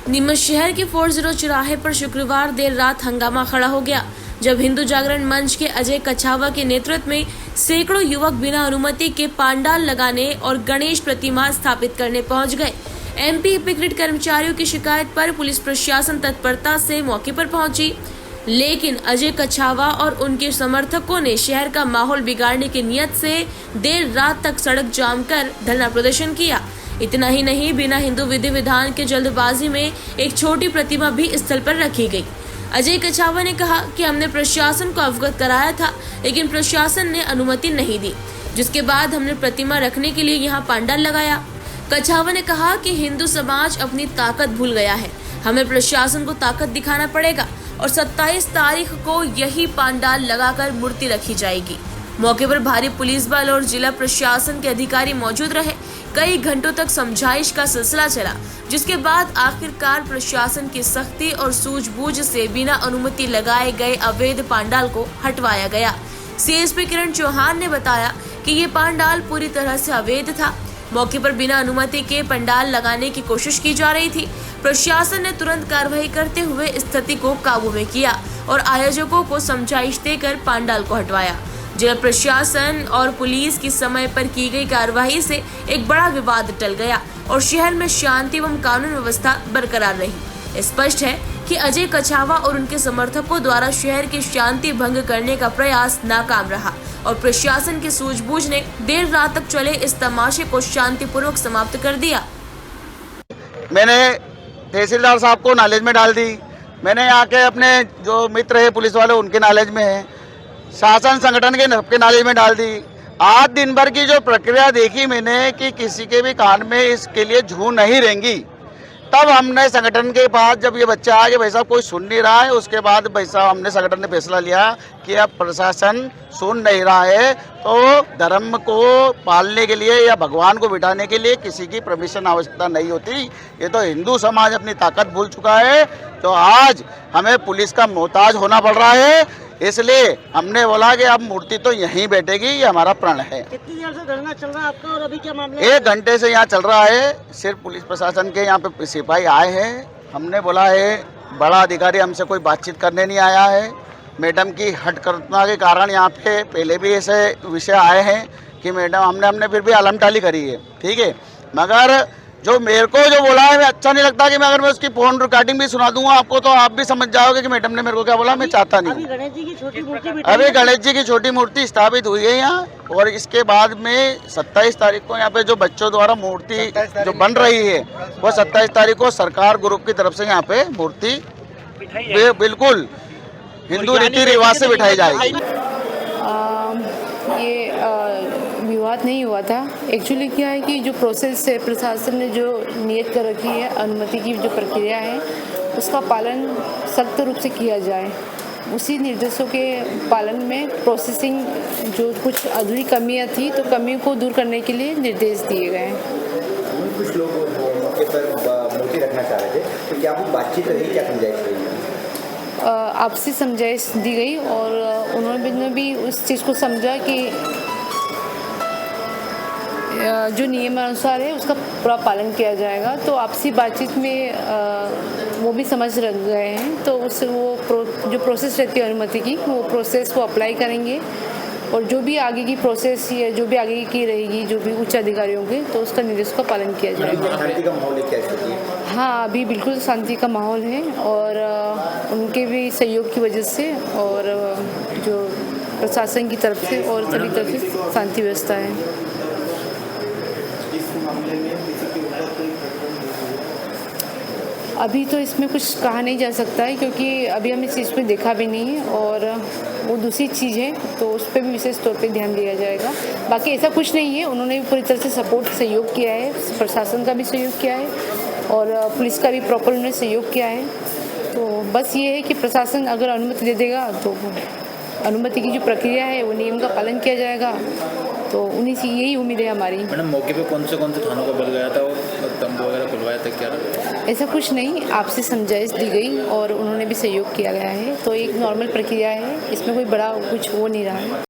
नीमच शहर के 40 चौराहे पर शुक्रवार देर रात हंगामा खड़ा हो गया, जब हिंदू जागरण मंच के अजय कछावा के नेतृत्व में सैकड़ों युवक बिना अनुमति के पांडाल लगाने और गणेश प्रतिमा स्थापित करने पहुंच गए। एमपी एपीकृत कर्मचारियों की शिकायत पर पुलिस प्रशासन तत्परता से मौके पर पहुंची, लेकिन अजय कछावा और उनके समर्थकों ने शहर का माहौल बिगाड़ने की नियत से देर रात तक सड़क जाम कर धरना प्रदर्शन किया। इतना ही नहीं, बिना हिंदू विधि विधान के जल्दबाजी में एक छोटी प्रतिमा भी स्थल पर रखी गई। अजय कछावा ने कहा कि हमने प्रशासन को अवगत कराया था, लेकिन प्रशासन ने अनुमति नहीं दी, जिसके बाद हमने प्रतिमा रखने के लिए यहाँ पांडाल लगाया। कछावा ने कहा कि हिंदू समाज अपनी ताकत भूल गया है, हमें प्रशासन को ताकत दिखाना पड़ेगा और 27 तारीख को यही पांडाल लगाकर मूर्ति रखी जाएगी। मौके पर भारी पुलिस बल और जिला प्रशासन के अधिकारी मौजूद रहे। कई घंटों तक समझाइश का सिलसिला चला, जिसके बाद आखिरकार प्रशासन की सख्ती और सूझबूझ से बिना अनुमति लगाए गए अवैध पांडाल को हटवाया गया। सीएसपी किरण चौहान ने बताया कि ये पांडाल पूरी तरह से अवैध था। मौके पर बिना अनुमति के पंडाल लगाने की कोशिश की जा रही थी। प्रशासन ने तुरंत कार्रवाई करते हुए स्थिति को काबू में किया और आयोजकों को समझाइश देकर पांडाल को हटवाया। जिला प्रशासन और पुलिस की समय पर की गई कार्रवाई से एक बड़ा विवाद टल गया और शहर में शांति एवं कानून व्यवस्था बरकरार रही। स्पष्ट है कि अजय कछावा और उनके समर्थकों द्वारा शहर की शांति भंग करने का प्रयास नाकाम रहा और प्रशासन की सूझबूझ ने देर रात तक चले इस तमाशे को शांतिपूर्वक समाप्त कर दिया। मैंने तहसीलदार साहब को नॉलेज में डाल दी, मैंने यहाँ के अपने जो मित्र है पुलिस वाले उनके नॉलेज में है, शासन संगठन के नॉलेज में डाल दी। आज दिन भर की जो प्रक्रिया देखी मैंने कि किसी के भी कान में इसके लिए जू नहीं रहेंगी, तब हमने संगठन के पास जब ये बच्चा आया कि भाई साहब कोई सुन नहीं रहा है, उसके बाद भाई साहब हमने संगठन ने फैसला लिया कि अब प्रशासन सुन नहीं रहा है तो धर्म को पालने के लिए या भगवान को बिठाने के लिए किसी की परमिशन आवश्यकता नहीं होती। ये तो हिंदू समाज अपनी ताकत भूल चुका है, तो आज हमें पुलिस का मोहताज होना पड़ रहा है। इसलिए हमने बोला कि अब मूर्ति तो यहीं बैठेगी, ये हमारा प्रण है। कितनी देर से धरना चल रहा है आपका और अभी क्या मामला? 1 घंटे से यहाँ चल रहा है। सिर्फ पुलिस प्रशासन के यहाँ पे सिपाही आए हैं। हमने बोला है बड़ा अधिकारी हमसे कोई बातचीत करने नहीं आया है। मैडम की हठकर्ता के कारण यहाँ पे पहले भी ऐसे विषय आए हैं कि मैडम हमने फिर भी आलमटाली करी है, ठीक है। मगर जो मेरे को जो बोला है मैं अच्छा नहीं लगता कि मैं अगर मैं उसकी फोन रिकॉर्डिंग भी सुना दूंगा आपको तो आप भी समझ जाओगे कि मैडम ने मेरे को क्या बोला। मैं चाहता नहीं। अभी गणेश जी की छोटी मूर्ति स्थापित हुई है यहाँ, और इसके बाद में 27 तारीख को यहाँ पे जो बच्चों द्वारा मूर्ति जो बन रही है वो 27 तारीख को सरकार ग्रुप की तरफ से यहाँ पे मूर्ति बिल्कुल हिंदू रीति रिवाज से बिठाई जाएगी। विवाद नहीं हुआ था। एक्चुअली क्या है कि जो प्रोसेस है, प्रशासन ने जो नियत कर रखी है, अनुमति की जो प्रक्रिया है उसका पालन सख्त रूप से किया जाए। उसी निर्देशों के पालन में प्रोसेसिंग जो कुछ अधूरी कमियां थी तो कमियों को दूर करने के लिए निर्देश दिए गए हैं। कुछ लोग मौके पर मूर्ति रखना चाह रहे थे, तो क्या वो बातचीत रही, क्या समझाइश रही? आपसी समझाइश दी गई और उन्होंने भी उस चीज़ को समझा कि जो नियमानुसार है उसका पूरा पालन किया जाएगा। तो आपसी बातचीत में वो भी समझ रख गए हैं, तो उससे वो जो प्रोसेस रहती है अनुमति की, वो प्रोसेस को अप्लाई करेंगे और जो भी आगे की प्रोसेस या जो भी आगे की रहेगी, जो भी उच्च अधिकारी होंगे, तो उसका निर्देश का पालन किया जाएगा। शांति का माहौल है क्या स्थिति है? हाँ, अभी बिल्कुल शांति का माहौल है और उनके भी सहयोग की वजह से और जो प्रशासन की तरफ से और सभी तरफ से शांति व्यवस्था है। अभी तो इसमें कुछ कहा नहीं जा सकता है क्योंकि अभी हम इस चीज़ में देखा भी नहीं है और वो दूसरी चीज़ है, तो उस पर भी विशेष तौर पे ध्यान दिया जाएगा। बाकी ऐसा कुछ नहीं है, उन्होंने भी पूरी तरह से सहयोग किया है, प्रशासन का भी सहयोग किया है और पुलिस का भी प्रॉपर उन्होंने सहयोग किया है। तो बस ये है कि प्रशासन अगर अनुमति दे देगा तो अनुमति की जो प्रक्रिया है वो नियम का पालन किया जाएगा, तो उन्हीं से यही उम्मीद है हमारी। मैडम, मौके पे कौन से थानों का बल गया था और तंबू वगैरह खुलवाया था क्या? ऐसा कुछ नहीं, आपसे समझाइश दी गई और उन्होंने भी सहयोग किया गया है, तो एक नॉर्मल प्रक्रिया है, इसमें कोई बड़ा कुछ हो नहीं रहा है।